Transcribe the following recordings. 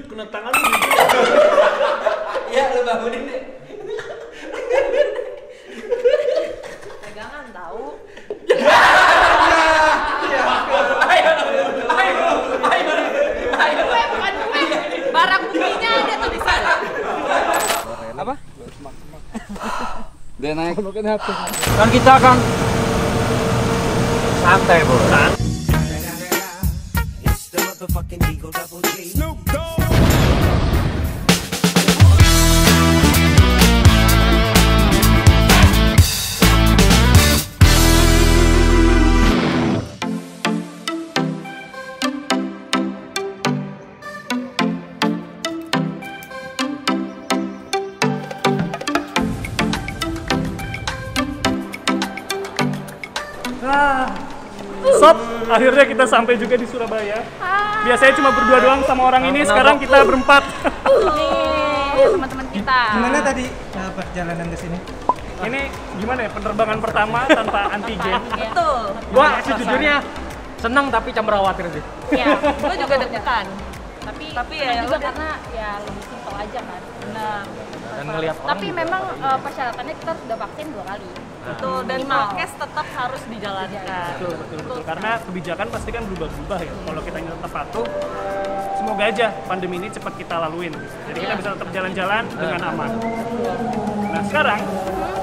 kena tangan lu. Iya, lu bangunin deh. Pegangan tahu. Barang buktinya ada tuh di sana. Apa? Dia naik. Kan kita kan santai, Bro. Sob, akhirnya kita sampai juga di Surabaya. Biasanya cuma berdua doang sama orang ini, sekarang kita berempat. Nih, teman-teman kita. Gimana tadi perjalanan ke sini? Ini gimana ya, penerbangan pertama tanpa antigen. Betul. Gua sejujurnya senang tapi campur khawatir sih. Iya, gue juga deg-degan. Tapi ya juga udah. karena ya lebih simpel aja kan. Nah, Dan ngelihat orang. Tapi memang persyaratannya kita sudah vaksin 2 kali. betul, dan prokes tetap harus dijalankan. Betul. Karena kebijakan pasti kan berubah-ubah ya. Kalau kita tetap patuh, semoga aja pandemi ini cepat kita laluin. Jadi kita bisa tetap jalan-jalan dengan aman. Nah sekarang,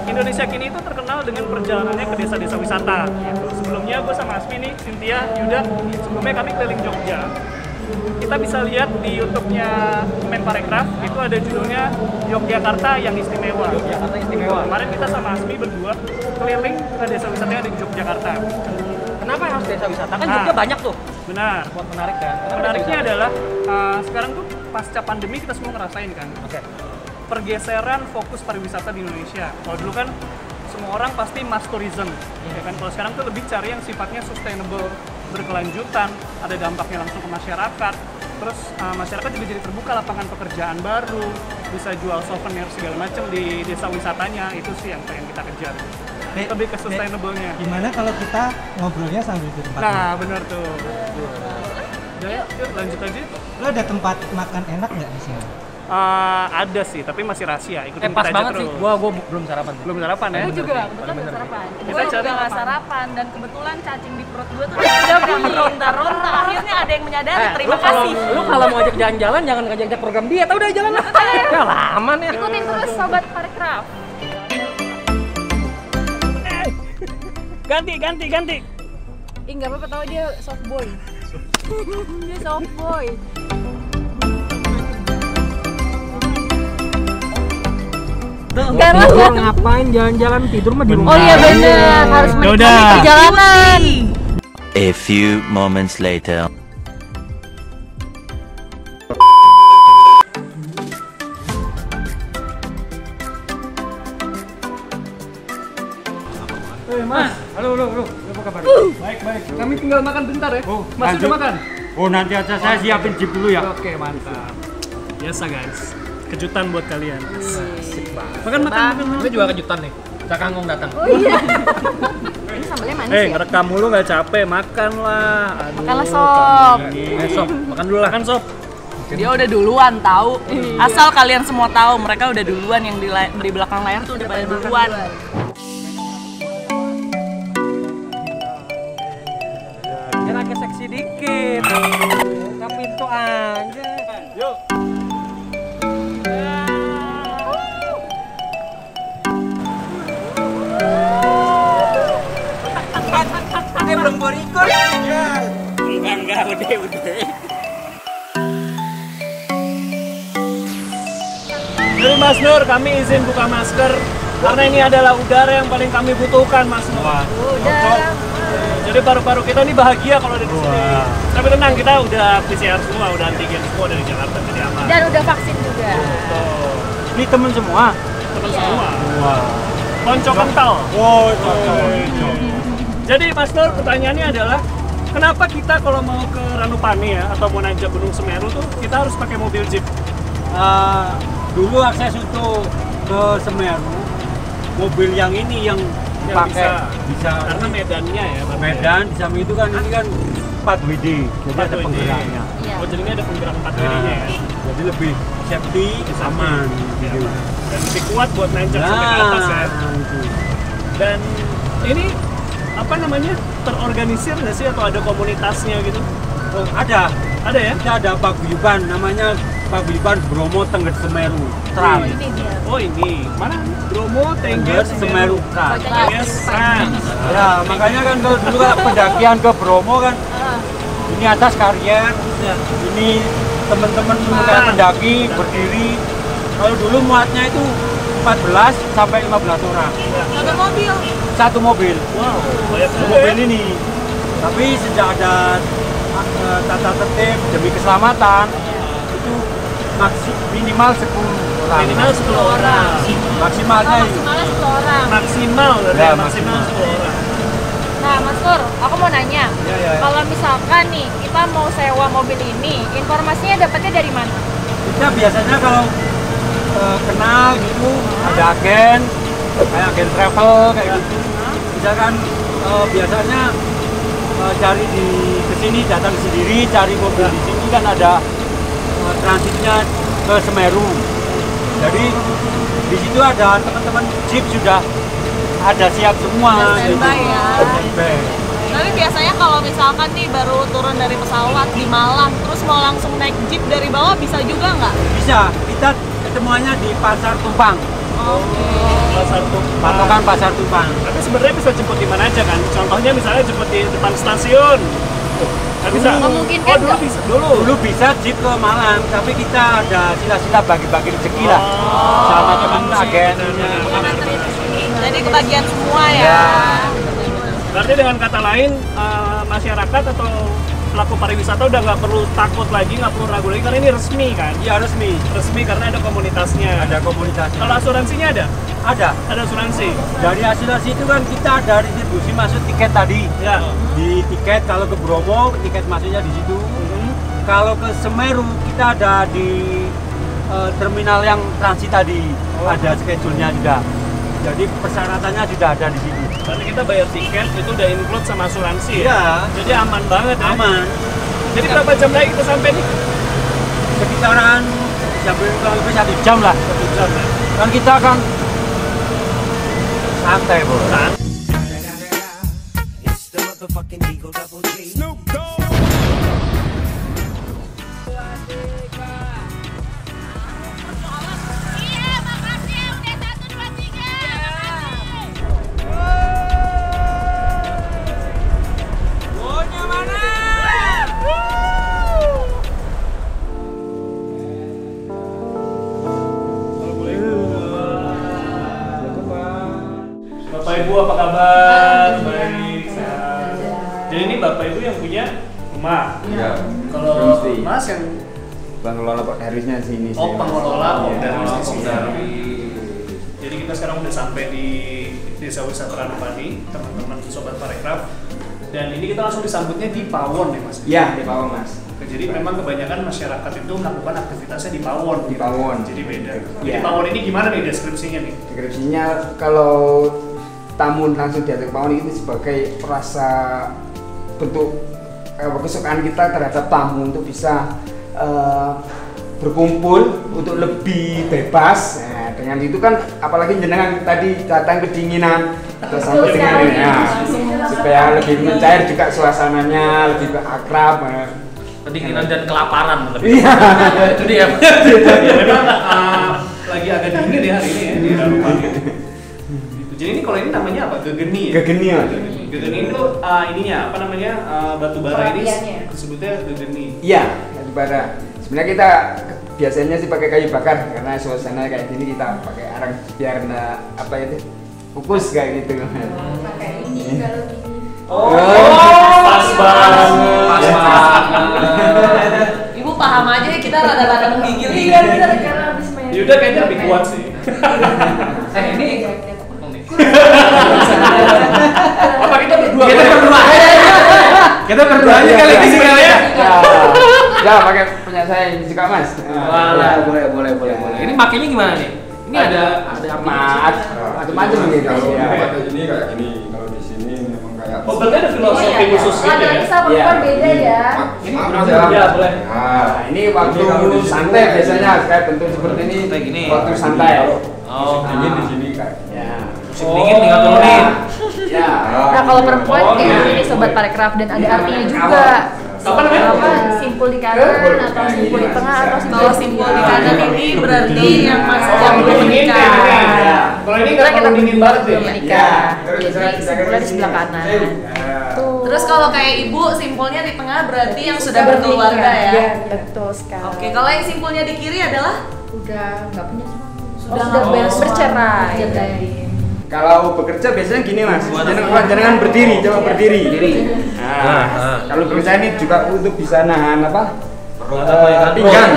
Indonesia kini itu terkenal dengan perjalanannya ke desa-desa wisata. Gitu. Sebelumnya gue sama Asmi nih, Cynthia, Yuda, sebelumnya kami keliling Jogja. Kita bisa lihat di YouTube-nya Kemenparekraf, itu ada judulnya Yogyakarta yang Istimewa. Yogyakarta istimewa. Kemarin kita sama Asmi berdua keliling ke desa wisata yang ada di Yogyakarta. Kenapa harus desa wisata? Kan Nah. Jogja banyak tuh. Benar. Buat menarik kan. Kenapa Menariknya desa wisata? adalah sekarang tuh pasca pandemi kita semua ngerasain kan Oke. pergeseran fokus pariwisata di Indonesia. Kalau dulu kan semua orang pasti mass tourism, ya kan. Kalau sekarang tuh lebih cari yang sifatnya sustainable, berkelanjutan, ada dampaknya langsung ke masyarakat. Terus masyarakat juga jadi terbuka lapangan pekerjaan baru, bisa jual souvenir segala macam di desa wisatanya. Itu sih yang pengen kita kejar. Lebih ke sustainable-nya. Gimana kalau kita ngobrolnya sambil di tempat? Nah, benar tuh. Yuk, lanjut aja. Lo ada tempat makan enak nggak di sini? Ada sih, tapi masih rahasia. Ikutin Pas kita aja banget sih. terus. Gua belum sarapan sih. Belum sarapan ya? Gue juga kebetulan belum sarapan. Kita Gue cari juga nggak apa? sarapan dan kebetulan cacing di perut gue tuh udah meronta-ronta. Akhirnya ada yang menyadari. Terima kasih. Lu kalau mau ajak jalan-jalan jangan ngajak program diet. Udah jalan lah. Ya laman ya. Ikutin terus sobat Parekraf. Ganti. Ih nggak apa-apa tau dia soft boy. Dia soft boy. Tidur ngapain jalan-jalan tidur mah di rumah. Oh iya bener, harus menikmati Yaudah. perjalanan. A few moments later. Mas, halo. Apa kabar? Baik. Kami tinggal makan bentar ya. Mas udah makan? Oh nanti aja saya siapin jeep dulu ya. Oke, mantap. Biasa guys, kejutan buat kalian. Asik banget. Makan. Ini juga kejutan nih. Cakangong datang. Oh iya. Ini sambalnya manis ya? Ngerekam mulu nggak capek, makan lah. Aduh, Makanlah, Sob. Sob, makan dulu lah. Makan Sob. Dia udah duluan tahu. Asal kalian semua tahu, mereka udah duluan yang di belakang layar tuh udah pada duluan. Jangan agak seksi dikit. Buka pintu aja. Yuk. Belum gue record. Enggak, udah. Dari Mas Nur, kami izin buka masker karena ini adalah udara yang paling kami butuhkan, Mas Nur. Udah. Jadi paru-paru kita ini bahagia kalau ada di sini. Tapi tenang, kita udah PCR semua, udah antigen semua dari Jakarta, jadi aman. Dan udah vaksin juga. Ini temen semua. Teman semua. Wah. Konco kental. Wow. Jadi Mas Nur, pertanyaannya adalah kenapa kita kalau mau ke Ranupani ya atau mau nanjak Gunung Semeru tuh kita harus pakai mobil jeep? Dulu akses untuk ke Semeru, mobil yang ini yang Yang bisa karena medannya ya, Bang. Medan di samping itu kan ini kan 4 WD, jadi ada 4 WD. penggeraknya. Iya. ya. Oh, jadi ini ada penggerak 4 WD-nya ya. Jadi lebih safety, aman gitu. Dan lebih kuat buat nancap sampai ke atas ya. Itu. Dan ini apa namanya? Terorganisir nggak sih atau ada komunitasnya gitu? Oh, ada. Ada ya? Kita ada paguyuban, namanya paguyuban Bromo Tengger Semeru Trans. Ini dia. Oh ini mana? Bromo Tengger Tengger Semeru Trans. Yes, Trans. Ya, makanya kan kalau dulu kan pendakian ke Bromo kan ini atas karier, ini teman-teman kayak pendaki berdiri. Kalau dulu muatnya itu 14 sampai 15 orang. Ada mobil. Satu mobil. Wow, banyak Satu juga mobil ya. ini. Tapi sejak ada tata tertib demi keselamatan itu minimal 10 orang. Minimal 10 orang. Maksimalnya itu. Maksimalnya 10 orang. Maksimal berarti Ya, ya, maksimal 10 orang. Nah, Mas Pur, aku mau nanya. Ya. Kalau misalkan nih kita mau sewa mobil ini, informasinya dapatnya dari mana? Kita biasanya kalau kenal gitu ada agen kayak agen travel kayak gitu. Misalkan biasanya cari di kesini datang sendiri cari mobil di sini kan ada transitnya ke Semeru. Jadi di situ ada teman-teman jeep sudah ada siap semua. Standby ya. Standby. Tapi biasanya kalau misalkan nih baru turun dari pesawat di Malang, terus mau langsung naik jeep dari bawah bisa juga nggak? Bisa, kita ketemuannya di Pasar Tumpang. Pasar Tumpang. Patokan Pasar Tumpang. Tapi sebenarnya bisa jemput di mana aja kan? Contohnya misalnya jemput di depan stasiun. Nggak bisa. Memungkinkan Oh, dulu nggak? bisa. Dulu. Dulu bisa jeep ke Malang, tapi kita ada sila-sila bagi-bagi rezeki lah sama teman agen. Jadi kebagian semua ya. Ya. Berarti dengan kata lain, masyarakat atau pelaku pariwisata udah nggak perlu takut lagi, nggak perlu ragu lagi karena ini resmi kan? Iya resmi, Resmi karena ada komunitasnya. ada komunitas. Kalau asuransinya ada? Ada. Ada asuransi. Dari asuransi itu kan kita ada distribusi masuk tiket tadi. Ya. Di tiket kalau ke Bromo, tiket masuknya di situ. Kalau ke Semeru kita ada di terminal yang transit tadi. Ada schedule-nya juga. Jadi persyaratannya sudah ada di situ. Berarti kita bayar tiket itu udah include sama asuransi ya? Iya. Jadi aman banget ya? Aman. Jadi berapa jam lagi kita sampai nih? Sekitaran sampai kurang lebih 1 jam lah. 1 jam ya? Kan kita kan santai bro. Bapak Ibu apa kabar? Baik, sehat. Jadi ini Bapak Ibu yang punya rumah. Iya. Kalau Homestay. Mas yang Pengelola Pak Harusnya sini. pengelola Iya, dari Pak sini. Darwi. Jadi kita sekarang udah sampai di Desa Wisata Ranupani, teman-teman sobat Parekraf. Dan ini kita langsung disambutnya di Pawon ya Mas. Iya, di Pawon Mas. Oke, jadi memang kebanyakan masyarakat itu melakukan aktivitasnya di Pawon. Di Pawon. Jadi beda. Jadi Iya. Pawon ini gimana nih deskripsinya nih? Deskripsinya kalau tamu langsung diajak Pawon ini sebagai rasa bentuk kesukaan kita terhadap tamu untuk bisa berkumpul untuk lebih bebas. Nah, dengan itu kan apalagi jenengan tadi datang kedinginan terus sampai dengan ini ya, supaya lebih mencair juga suasananya, lebih akrab. Kedinginan dan kelaparan lebih. Iya. Itu dia. Ya memang lagi agak dingin ya hari ini ya di Ranupani. Gitu. Jadi ini kalau ini namanya apa? Gegeni ya? Gegeni ya. Gegeni itu ininya apa namanya batu bara ini Perapiannya. disebutnya gegeni. Iya, batu bara. Sebenarnya kita biasanya sih pakai kayu bakar karena suasana kayak gini kita pakai arang biar apa itu fokus kayak gitu. Pakai ini kalau gini. Oh, pas banget. Pas banget. Ibu paham aja kita rada-rada menggigil. Iya, bener karena habis main. Yuda kayaknya lebih kuat sih. Ini Apa kita berdua? kita berdua aja kali di sini kali ya. Ya, pakai punya saya ini juga Mas. Wah, boleh. Ini makainya gimana nih? Ini ada macam-macam gitu. Kalau Ya. pakai ini kayak gini, kalau di sini memang kayak Oh, berarti ada filosofi khusus gitu ya? Laki-laki sama perempuan beda ya. Ini Ya, boleh. Nah, ini waktu santai biasanya kayak bentuk seperti ini. Kayak gini. Waktu santai. Oh, Dingin di sini kan. Ya. musim dingin tinggal turunin. Ya. Nah kalau perempuan ini sobat parekraf dan ada artinya juga. Apa namanya? Simpul di kanan atau simpul di tengah atau Kalau simpul di kanan ini berarti yang masih Oh, jam belum dingin menikah. ya. Kalau ini nggak terlalu dingin banget ya? belum menikah. Jadi simpulnya di sebelah kanan. Tuh. Terus kalau kayak ibu simpulnya di tengah berarti yang sudah berkeluarga ya. Iya, betul sekali. Oke, kalau yang simpulnya di kiri adalah Udah nggak punya suami. Sudah Sudah nggak bercerai. Kalau bekerja biasanya gini mas, jangan berdiri, coba berdiri. Nah. Kalau bekerja ini juga untuk bisa nahan apa? Pinggang.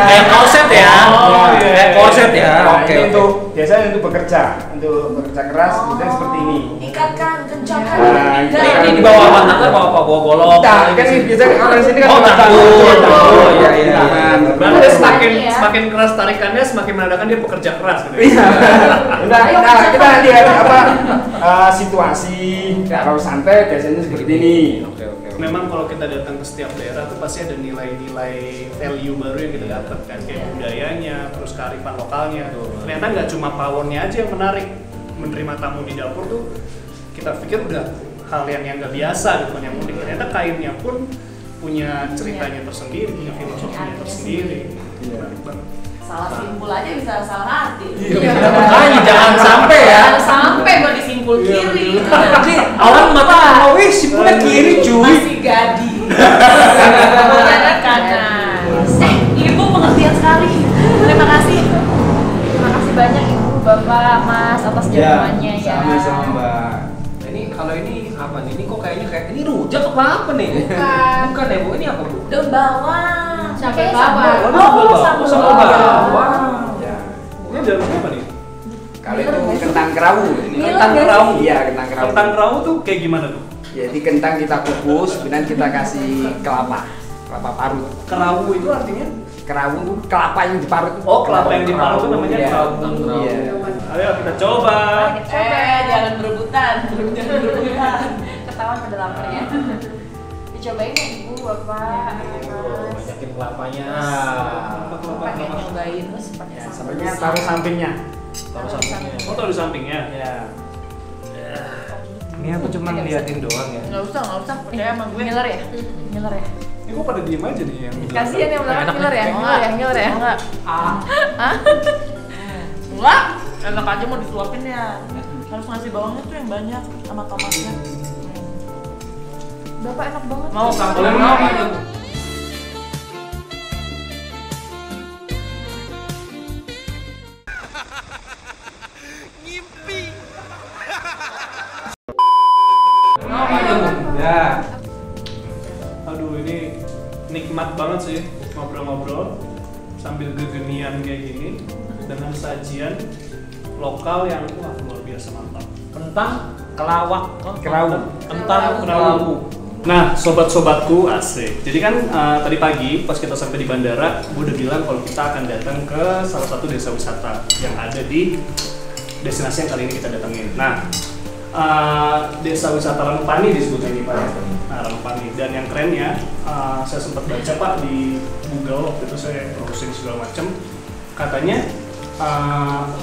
Kayak korset ya. Oh, iya. Kayak korset ya. Nah, Oke. ini untuk biasanya untuk bekerja keras, kemudian seperti ini. ikatkan, kencangkan Nah, pinggang. Ini di bawah apa? Nanti bawa apa? Bawa golok. Tidak, kan ini biasanya kalau di sini kan Oh, bawa takut. tangan. Oh, iya, iya. Tangan. Berarti dia semakin Ya. semakin keras tarikannya, semakin menandakan dia pekerja keras gitu. Iya. Nah, kita lihat apa situasi. Kalau santai biasanya seperti ini. Memang kalau kita datang ke setiap daerah tuh pasti ada nilai-nilai value baru yang kita dapat kan, kayak budayanya, terus kearifan lokalnya. Ternyata nggak cuma pawonnya aja yang menarik. Menerima tamu di dapur tuh kita pikir udah hal yang nggak biasa gitu kan, yang unik. Ternyata kainnya pun punya ceritanya tersendiri, punya filosofinya tersendiri. Menarik banget. Salah simpul aja bisa salah arti. Makanya jangan sampai ya. Jangan sampai gua disimpul kiri. Nanti orang mata wih simpulnya kiri cuy. Masih gading. Kanan kanan. Ibu pengertian sekali. Terima kasih. Terima kasih banyak Ibu, Bapak, Mas atas jawabannya ya. Sama-sama Mbak. Ini kalau ini apa nih? Ini kok kayaknya kayak ini rujak apa nih? Bukan. Bukan ya Bu, ini apa Bu? Daun bawang. Sampai Oh, bawang. sambal bawang. Ya. Ini dalam apa nih? Kalau itu kentang kerawu. Ini Milan kentang nggak kerawu. Iya, kentang kerawu. Kentang kerawu tuh kayak gimana tuh? Jadi kentang kita kukus, kemudian kita kasih kelapa parut. Kerawu itu artinya? Kerawu itu kelapa yang diparut. Oh, kelapa yang diparut itu namanya Iya. kerawu. Iya. Ayo kita coba. Jangan berebutan. Jangan berebutan. Ketahuan pada laparnya. Dicobain ya Ibu, Bapak, Mas. Banyakin kelapanya. Pengen nyobain terus pakai sambal. Sambalnya taruh sampingnya. Taruh sampingnya. Oh, taruh di sampingnya. Ya. Ini aku cuma liatin doang ya. Nggak usah. Percaya sama gue. Ngiler ya? Ngiler ya? Ini kok pada diem aja nih yang Kasihan yang belakang Enak ngiler ya? nih. Ngiler ya? Ngiler ya? Enggak. Enggak. Enak aja mau disuapin ya. Harus ngasih bawangnya tuh yang banyak sama tomatnya. Bapak enak banget. Mau Boleh mau? Ya. Aduh, ini nikmat banget sih ngobrol-ngobrol sambil gegenian kayak gini dengan sajian lokal yang wah luar biasa mantap. Kentang kelawak. Kerawu. Kentang kerawu. Nah, sobat-sobatku asik. Jadi kan tadi pagi pas kita sampai di bandara, gue udah bilang kalau kita akan datang ke salah satu desa wisata yang ada di destinasi yang kali ini kita datengin. Nah, desa wisata Ranupani disebutnya ini Pak. Nah, Ranupani. Dan yang kerennya, saya sempat baca Pak di Google waktu itu saya browsing segala macam. Katanya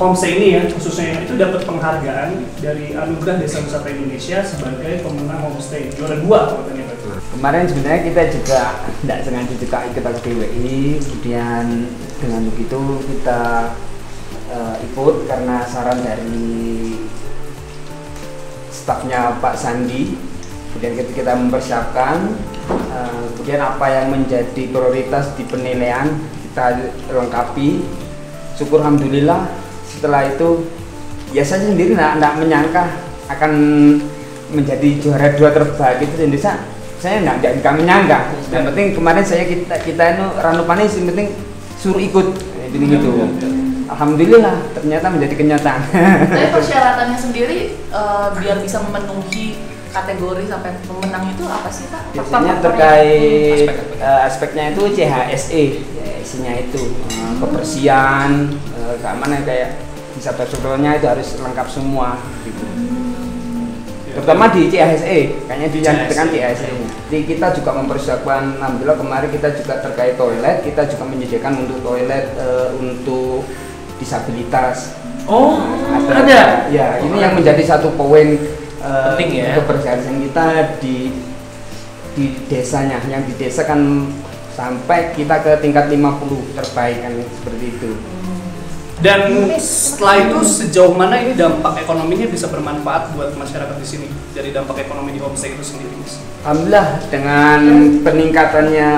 homestay ini ya khususnya itu dapat penghargaan dari Anugerah Desa Wisata Indonesia sebagai pemenang homestay juara 2 katanya Pak. Kemarin sebenarnya kita juga tidak sengaja juga ikut LDWI, kemudian dengan begitu kita ikut karena saran dari stafnya Pak Sandi. Kemudian kita mempersiapkan, kemudian apa yang menjadi prioritas di penilaian kita lengkapi. Syukur alhamdulillah setelah itu ya saya sendiri tidak menyangka akan menjadi juara 2 terbaik itu di Indonesia. Saya tidak menyangka. Yang penting kemarin kita itu Ranupani yang penting suruh ikut gitu. Alhamdulillah ternyata menjadi kenyataan. Tapi persyaratannya sendiri biar bisa memenuhi kategori sampai pemenang itu apa sih Pak? Biasanya terkait aspeknya itu CHSE, ya, isinya itu kebersihan, keamanan kayak bisa bersyukurnya itu harus lengkap semua gitu. terutama di CHSE, kayaknya di yang dengan CHSE. Jadi kita juga mempersiapkan, alhamdulillah kemarin kita juga terkait toilet, kita juga menyediakan untuk toilet untuk disabilitas. Oh, ada. Ya, ini yang menjadi satu poin penting ya. kebersihan kita di desanya. Yang di desa kan sampai kita ke tingkat 50 terbaik kan seperti itu. Dan setelah itu sejauh mana ini dampak ekonominya bisa bermanfaat buat masyarakat di sini dari dampak ekonomi di homestay itu sendiri, Mas? Alhamdulillah dengan peningkatannya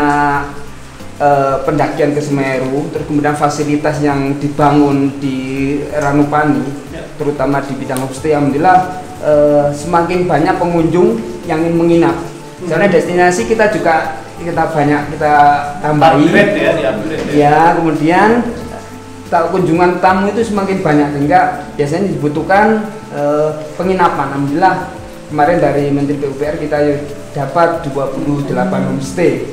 pendakian ke Semeru, terus kemudian fasilitas yang dibangun di Ranupani, terutama di bidang homestay, alhamdulillah semakin banyak pengunjung yang ingin menginap. Karena destinasi kita juga banyak kita tambahi. Ya, kemudian kunjungan tamu itu semakin banyak sehingga biasanya dibutuhkan penginapan. Alhamdulillah kemarin dari Menteri PUPR kita dapat 28 homestay.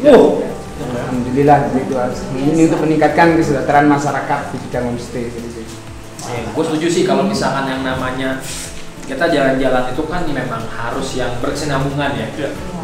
Alhamdulillah itu ini untuk meningkatkan kesejahteraan masyarakat di bidang homestay. Gue setuju sih kalau misalkan yang namanya kita jalan-jalan itu kan memang harus yang berkesinambungan ya.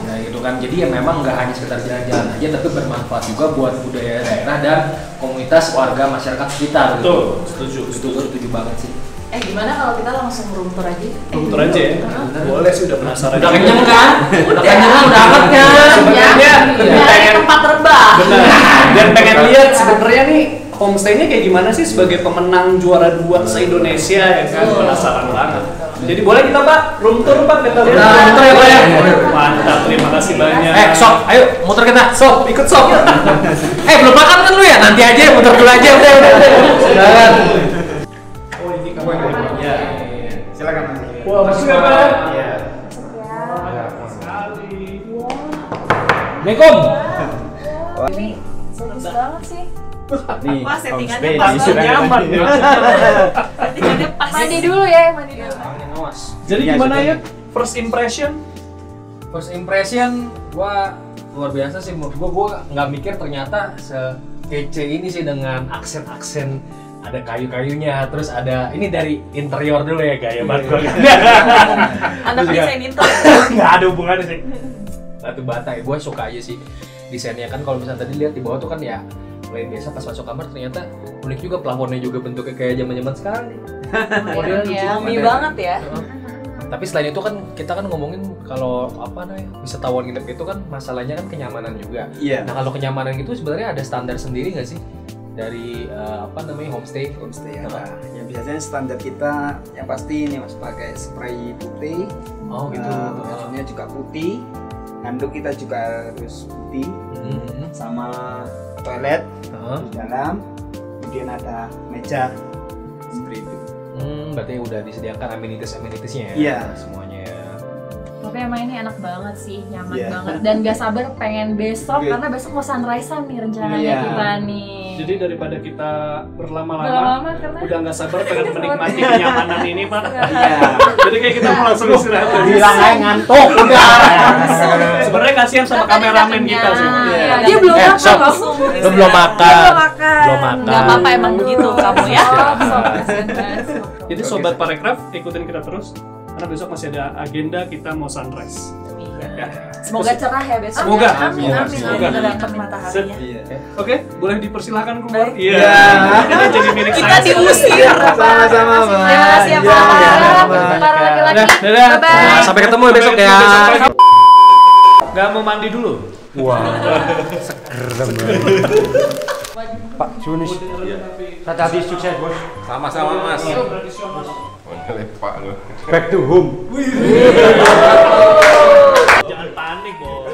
Nah gitu kan, jadi ya memang nggak hanya sekedar jalan-jalan aja, tapi bermanfaat juga buat budaya daerah dan komunitas warga masyarakat sekitar. Betul, gitu. Setuju banget sih. Gimana kalau kita langsung room tour aja? Room tour aja ya? Boleh sih, udah penasaran. Udah kenyang kan? Udah kenyang, udah amat kan? Sebenarnya pengen tempat terbang. Benar. Dan pengen lihat sebenarnya nih homestay-nya kayak gimana sih sebagai pemenang juara 2 se-Indonesia ya kan? Penasaran banget. Jadi boleh kita Pak, room tour Pak, kita lihat. Room tour ya Pak ya? Mantap, terima kasih banyak. Sob, ayo muter kita. Sob, ikut Sob. Belum makan kan lu ya? Nanti aja, muter dulu aja. Udah. Silakan. Oh ini kamu yang ya. Silakan. Wah, masuk ya Pak? Iya. Sekali. Assalamualaikum. Ini bagus banget sih. Nih, Wah, settingannya homestay pas di banget. Nyaman. Settingannya pas. Mandi dulu ya, mandi dulu. Jadi Iya, gimana sudah. ya first impression? First impression, gua luar biasa sih menurut gua nggak mikir ternyata sekece ini sih dengan aksen-aksen, ada kayu-kayunya, terus ada ini dari interior dulu ya gaya banget gua. Anak desain interior. Nggak ada hubungannya sih. Batu bata ya, gua suka aja sih desainnya kan. Kalau misalnya tadi lihat di bawah tuh kan ya lain biasa, pas masuk kamar ternyata unik juga, plafonnya juga bentuknya kayak zaman-zaman sekarang nih. Modelnya lucu Homey banget. banget ya. Tapi selain itu kan kita kan ngomongin kalau apa namanya wisatawan nginep itu kan masalahnya kan kenyamanan juga. Iya. Nah kalau kenyamanan itu sebenarnya ada standar sendiri nggak sih dari apa namanya homestay? Homestay ya. Ya biasanya standar kita yang pasti ini Mas pakai spray putih. Oh gitu. Bajunya juga putih. Handuk kita juga harus putih. Sama toilet di dalam. Kemudian ada meja seperti itu. Berarti udah disediakan amenities-amenitiesnya ya? Iya. Semuanya ya. Tapi emang ini enak banget sih, nyaman Iya. banget. Dan gak sabar pengen besok, Iya. karena besok mau sunrise-an nih rencananya Iya. kita nih. Jadi daripada kita berlama-lama, Berlama-lama karena udah nggak sabar pengen menikmati kenyamanan ini Pak. Iya. Jadi kayak kita mau langsung istirahat aja. Bilang aja ngantuk udah. Sebenarnya kasihan sama kameramen kita sih. Iya. Dia belum makan Sob, loh. lu belum makan. Belum makan. Nggak apa-apa emang begitu kamu ya. Jadi sobat Parekraf, ikutin kita terus karena besok masih ada agenda kita mau sunrise. Ya. Semoga cerah ya besok. Semoga. Amin, amin, Semoga. amin. Dapat mataharinya. Iya. Oke, boleh dipersilahkan keluar. Iya. Kita jadi milik Kita saya. diusir. Sama-sama, Mas. Terima kasih ya Iya, Pak. iya, Para laki-laki. Dadah. Bye-bye. Sampai ketemu ya besok ya. Gak mau mandi dulu. Pak Junis. Hati-hati sukses, Bos. Sama-sama Mas. Lepak lu. Back to home. Jangan panik, Bos.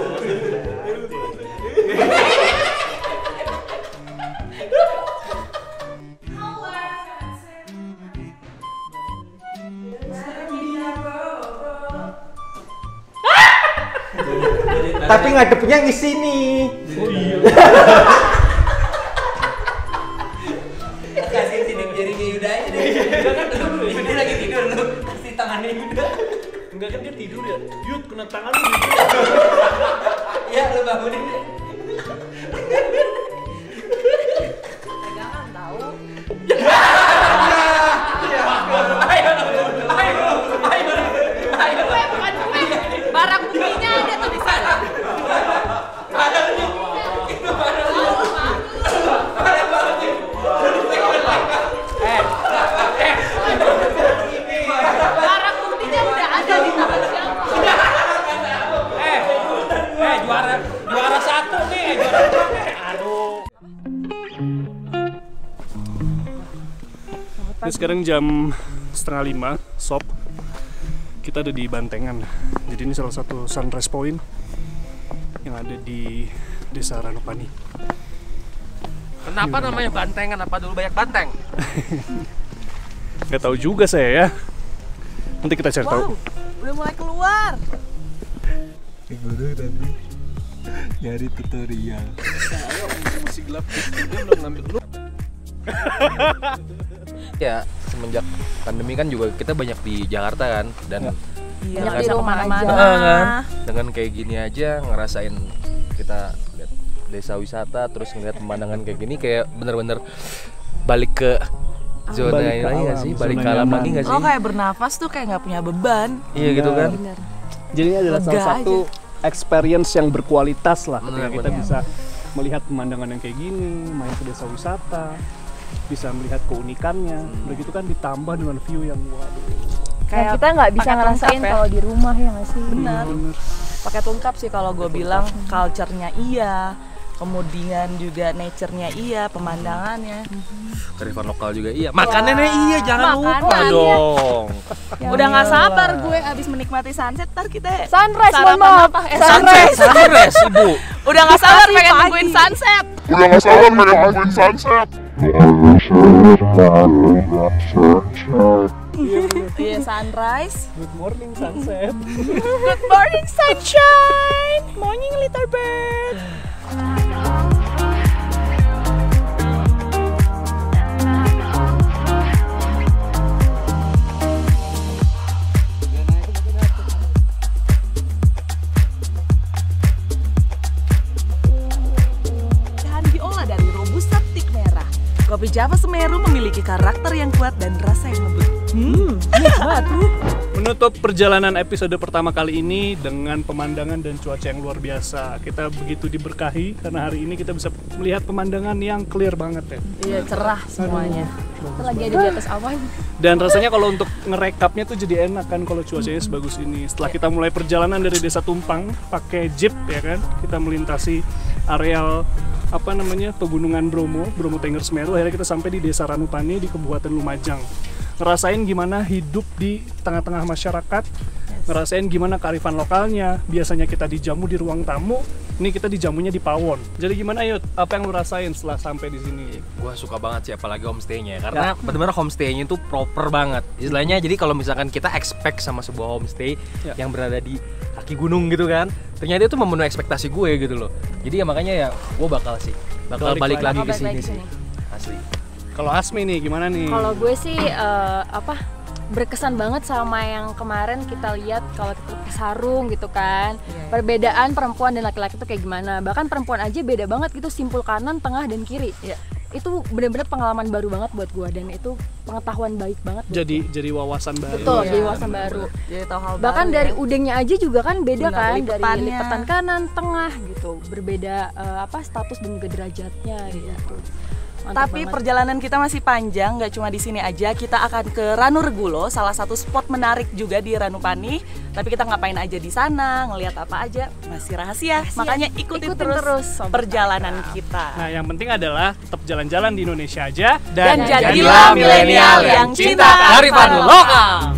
Tapi ngadepnya ke sini. Oh iya. Kasih sidik jari ke Yuda aja deh. Yuda lagi tidur lu. Kasih tangannya Yuda. Enggak kan dia tidur ya. Yud kena tangan lu. Iya, lu bangunin deh. Pegangan tahu. Ayo. Ini sekarang jam 4:30 sop. Kita ada di Bantengan. Jadi ini salah satu sunrise point yang ada di Desa Ranupani. Kenapa namanya Bantengan? Apa dulu banyak banteng? Gak tahu juga saya ya. Nanti kita cari tahu. Udah mulai keluar. Guru tadi nyari tutorial. Masih gelap. Dia belum ngambil lu. Ya, semenjak pandemi kan juga kita banyak di Jakarta kan dan Iya, di rumah aja. kan dengan kayak gini aja ngerasain kita lihat desa wisata terus ngeliat pemandangan kayak gini kayak bener-bener balik ke zona Balik ke ini nggak alam, sih? zona Balik ke alam nyaman. lagi nggak sih? Lo kayak bernafas tuh kayak nggak punya beban. Iya gitu kan? Bener. Jadi ini adalah salah Lega satu experience yang berkualitas lah ketika Benar, kita benar. bisa melihat pemandangan yang kayak gini, main ke desa wisata, bisa melihat keunikannya. Begitu kan ditambah dengan view yang waduh. Kayak kita nggak bisa pakai ngerasain tongkat ya. kalau di rumah ya nggak sih? Benar. Bener. Pakai tungkap sih kalau gue bilang, culture-nya iya, kemudian juga nature-nya iya, pemandangannya. Kearifan lokal juga iya. Makanannya iya, jangan lupa Makanannya. dong. Udah nggak sabar gue abis menikmati sunset, ntar kita Sunrise, mohon sarapan maaf. apa? Sunrise. Sunrise, Ibu. Udah nggak sabar Pagi, pengen pagi. nungguin sunset. Udah nggak sabar pengen nungguin sunset. Iya, sunrise. Good morning sunset. Good morning sunshine. Morning little bird. Bahan diolah dari robusta teak merah. Kopi Java Semeru memiliki karakter yang kuat dan rasa yang lembut. Nikmat. Menutup perjalanan episode pertama kali ini dengan pemandangan dan cuaca yang luar biasa. Kita begitu diberkahi karena hari ini kita bisa melihat pemandangan yang clear banget ya. Iya, cerah semuanya. Kita lagi ada di atas awan. Dan rasanya kalau untuk ngerekapnya tuh jadi enak kan kalau cuacanya sebagus ini. Setelah kita mulai perjalanan dari Desa Tumpang pakai jeep ya kan, kita melintasi areal apa namanya pegunungan Bromo Tengger Semeru, akhirnya kita sampai di Desa Ranupani di Kabupaten Lumajang. Ngerasain gimana hidup di tengah-tengah masyarakat, ngerasain gimana kearifan lokalnya. Biasanya kita dijamu di ruang tamu, ini kita dijamunya di pawon. Jadi gimana Yud? Apa yang lu rasain setelah sampai di sini? Gua suka banget sih apalagi homestay-nya karena benar-benar homestay-nya itu proper banget. Istilahnya jadi kalau misalkan kita expect sama sebuah homestay yang berada di kaki gunung gitu kan, ternyata itu memenuhi ekspektasi gue gitu loh. Jadi ya makanya ya gue bakal balik lagi ke sini sih. Asli. Kalau Asmi nih gimana nih? Kalau gue sih berkesan banget sama yang kemarin kita lihat kalau kita ke Sarung gitu kan. Perbedaan perempuan dan laki-laki itu kayak gimana. Bahkan perempuan aja beda banget gitu, simpul kanan, tengah, dan kiri. Itu benar-benar pengalaman baru banget buat gue dan itu pengetahuan baik banget. Jadi wawasan baru. Betul, jadi wawasan baru. Jadi tahu hal Bahkan baru dari ya. udengnya aja juga kan beda. Benar, Kan lipetannya. dari lipatan kanan, tengah gitu. Berbeda status dan juga derajatnya gitu. Mantap Tapi banget. perjalanan kita masih panjang, nggak cuma di sini aja. Kita akan ke Ranuregulo, salah satu spot menarik juga di Ranupani. Tapi kita ngapain aja di sana, ngelihat apa aja masih rahasia. Makanya ikutin terus perjalanan kita. Nah, yang penting adalah tetap jalan-jalan di Indonesia aja Dan jadilah milenial yang cinta kearifan lokal.